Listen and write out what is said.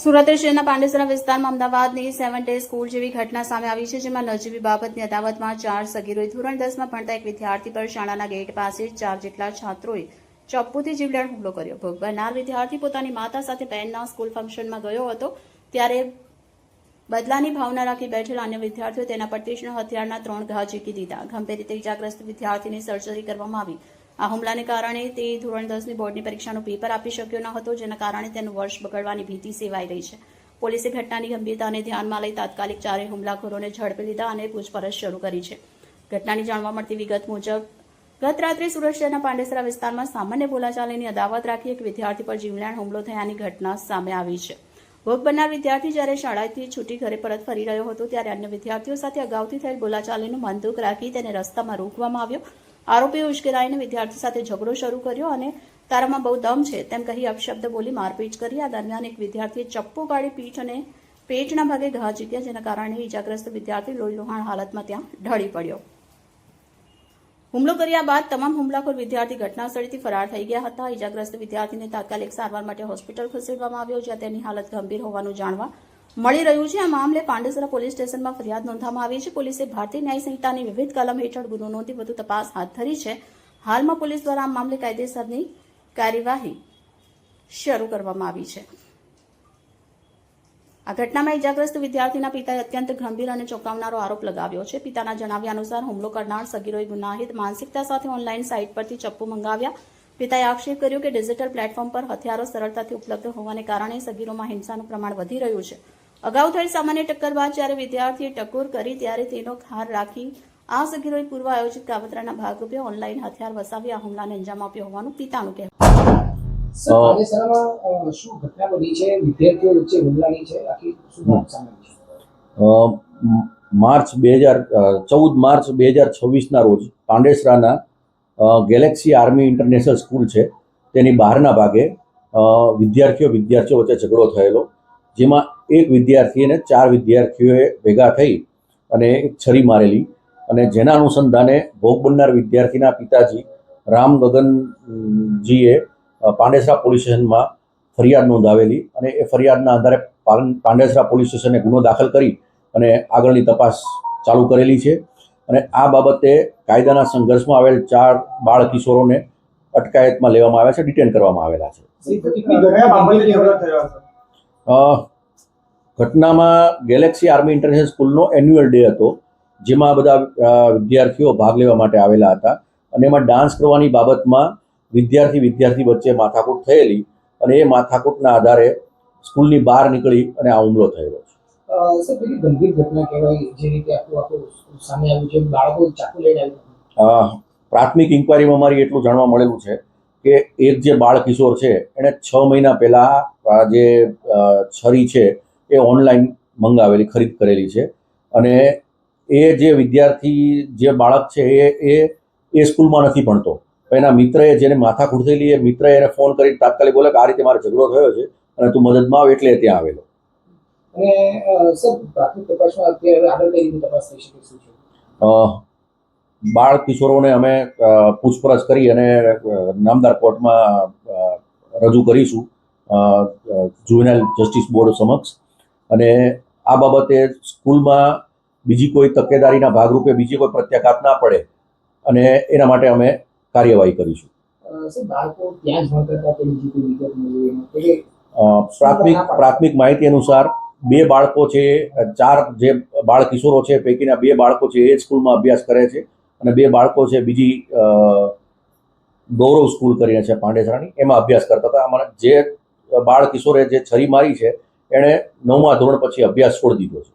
સુરત શહેરના પાંડેસરા વિસ્તારમાં અમદાવાદની 7 ડે સ્કૂલ જેવી ઘટના સામે આવી છે, જેમાં નજીવી બાબતની અદાવતમાં 4 સગીરોએ ધોરણ 10માં ભણતા એક વિદ્યાર્થી પર શાળાના ગેટ પાસે 4 જેટલા છાત્રોએ ચપ્પુથી જીવલેણ હુમલો કર્યો. ભોગ બનનાર વિદ્યાર્થી પોતાની માતા સાથે બહેનના સ્કૂલ ફંક્શનમાં ગયો હતો, ત્યારે બદલાની ભાવના રાખી બેઠેલા અન્ય વિદ્યાર્થીઓ તેના પર તીક્ષ્ણ હથિયારના 3 ઘા ઝીકી દીધા. ગંભીર રીતે ઇજાગ્રસ્ત વિદ્યાર્થીની સર્જરી કરવામાં આવી. આ હુમલાને કારણે તે ધોરણ 10ની બોર્ડની પરીક્ષાનું પેપર આપી શક્યો ન હતો, જેના કારણે તેનું વર્ષ બગડવાની ભીતિ સેવાઈ રહી છે. પોલીસે ઘટનાની ગંભીરતાને ધ્યાનમાં લઈ તાત્કાલિક 4 હુમલાખોરોને ઝડપી લીધા અને પૂછપરછ શરૂ કરી છે. ઘટનાની જાણવા મળતી વિગત મુજબ ગત રાત્રે સુરત શહેરના પાંડેસરા વિસ્તારમાં સામાન્ય બોલાચાલીની અદાવત રાખી એક વિદ્યાર્થી પર જીવલેણ હુમલો થયાની ઘટના સામે આવી છે. ભોગ બનનાર વિદ્યાર્થી જ્યારે શાળાથી છૂટી ઘરે પરત ફરી રહ્યો હતો, ત્યારે અન્ય વિદ્યાર્થીઓ સાથે અગાઉથી થયેલ બોલાચાલીનું મનદુખ રાખી તેને રસ્તામાં રોકવામાં આવ્યો. આરોપીએ ઉશ્કેરાઈને વિદ્યાર્થી સાથે ઝઘડો શરૂ કર્યો અને તારામાં બહુ દમ છે તેમ કહી અપશબ્દ બોલી મારપીટ કરી. આ દરમિયાન એક વિદ્યાર્થીએ ચપ્પુ કાઢી પીઠ અને પેટના ભાગે ઘા ઝીક્યા, જેના કારણે ઇજાગ્રસ્ત વિદ્યાર્થી લોહીલુહાણ હાલતમાં ત્યાં ઢળી પડ્યો. હુમલો કર્યા બાદ તમામ હુમલાખોર વિદ્યાર્થી ઘટનાસ્થળેથી ફરાર થઈ ગયા હતા. ઇજાગ્રસ્ત વિદ્યાર્થીને તાત્કાલિક સારવાર માટે હોસ્પિટલ ખસેડવામાં આવ્યો, જ્યાં તેની હાલત ગંભીર હોવાનું જાણવા મળી રહ્યું છે. આ મામલે પાંડેસરા પોલીસ સ્ટેશનમાં ફરિયાદ નોંધવામાં આવી છે. પોલીસે ભારતીય ન્યાય સંહિતાની વિવિધ કલમ હેઠળ ગુનો નોંધી વધુ તપાસ હાથ ધરી છે. હાલમાં પોલીસ દ્વારા આ મામલે કાયદેસરની કાર્યવાહી શરૂ કરવામાં આવી છે. આ ઘટનામાં ઇજાગ્રસ્ત વિદ્યાર્થીના પિતાએ અત્યંત ગંભીર અને ચોંકાવનારો આરોપ લગાવ્યો છે. પિતાના જણાવ્યા અનુસાર હુમલો કરનાર સગીરોએ ગુનાહિત માનસિકતા સાથે ઓનલાઈન સાઇટ પરથી ચપ્પુ મંગાવ્યા. પિતાએ આક્ષેપ કર્યો કે ડિજિટલ પ્લેટફોર્મ પર હથિયારો સરળતાથી ઉપલબ્ધ હોવાને કારણે સગીરોમાં હિંસાનું પ્રમાણ વધી રહ્યું છે. અગાઉ થયેલ સામાન્ય ટક્કર બાદ જ્યારે વિદ્યાર્થીએ ટકોર કરી, ત્યારે તેનો ખાર રાખી આ સગીરોએ પૂર્વ આયોજિત કાવતરાના ભાગરૂપે ઓનલાઈન હથિયાર વસાવી આ હુમલાને અંજામ આપ્યો હોવાનું પિતાનું કહેવું. માર્ચ 2026ના રોજ પાંડેસરાના ગેલેક્સી આર્મી ઇન્ટરનેશનલ સ્કૂલ છે તેની બહારના ભાગે વિદ્યાર્થીઓ વચ્ચે ઝઘડો થયેલો, જેમાં એક વિદ્યાર્થી અને 4 વિદ્યાર્થીઓએ ભેગા થઈ અને એક છરી મારેલી, અને જેના અનુસંધાને ભોગ બનનાર વિદ્યાર્થીના પિતાજી રામ ગગનજીએ પાંડેસરા પોલીસ સ્ટેશનમાં ફરિયાદ નોંધાવેલી, અને એ ફરિયાદના આધારે પાંડેસરા પોલીસ સ્ટેશને ગુનો દાખલ કરી અને આગળની તપાસ ચાલુ કરેલી છે. અને આ બાબતે કાયદાના સંઘર્ષમાં આવેલ 4 બાળ કિશોરોને અટકાયતમાં લેવામાં આવ્યા છે, ડિટેન કરવામાં આવેલા છે. ઘટનામાં ગેલેક્સી આર્મી ઇન્ટરનેશનલ સ્કૂલનો એન્યુઅલ ડે હતો, જેમાં બધા વિદ્યાર્થીઓ ભાગ લેવા માટે આવેલા હતા, અને એમાં ડાન્સ કરવાની બાબતમાં વિદ્યાર્થી વચ્ચે માથાકૂટ થયેલી, અને એ માથાકૂટના આધારે સ્કૂલની બહાર નીકળી અને આ હુમલો થયેલો છે. સર, પેલી ગંભીર ઘટના કહેવાય, જે રીતે આખું સામે આવ્યું છે, બાળકો ચાકુ લઈને આવ્યું. પ્રાથમિક ઇન્કવાયરીમાં મારી એટલું જાણવા મળેલું છે કે એક જે બાળ કિશોર છે એણે 6 મહિના પહેલાં જે છરી છે એ ઓનલાઈન મંગાવેલી, ખરીદ કરેલી છે, અને એ જે વિદ્યાર્થી જે બાળક છે એ સ્કૂલમાં નથી ભણતો. એના મિત્રએ, જેને માથાકૂટ થયેલી, એ મિત્રએ એને ફોન કરી તાત્કાલિક બોલે કે આ રીતે મારે ઝઘડો થયો છે અને તું મદદમાં આવ, એટલે ત્યાં આવેલો. અને સર, પ્રાથમિક તપાસમાં અત્યારે આગળ કઈ રીતે તપાસ થઈ શકે છે? બાળ કિશોરોને અમે પૂછપરછ કરી અને નામદાર કોર્ટમાં રજૂ કરીશું, જુવેનાઇલ જસ્ટિસ બોર્ડ સમક્ષ. અને આ બાબતે સ્કૂલમાં બીજી કોઈ તકેદારીના ભાગરૂપે બીજી કોઈ પ્રત્યાઘાત ના પડે, અને એના માટે અમે કાર્યવાહી કરીશું. પ્રાથમિક માહિતી અનુસાર 2 બાળકો છે, 4 જે બાળ કિશોરો છે પૈકીના 2 બાળકો છે એ સ્કૂલમાં અભ્યાસ કરે છે, અને 2 બાળકો છે બીજી ગૌરવ સ્કૂલ કરીને છે પાંડેસરાની, એમાં અભ્યાસ કરતા હતા. અમારા જે બાળ કિશોરે જે છરી મારી છે એણે 9મા ધોરણ પછી અભ્યાસ છોડી દીધો છે.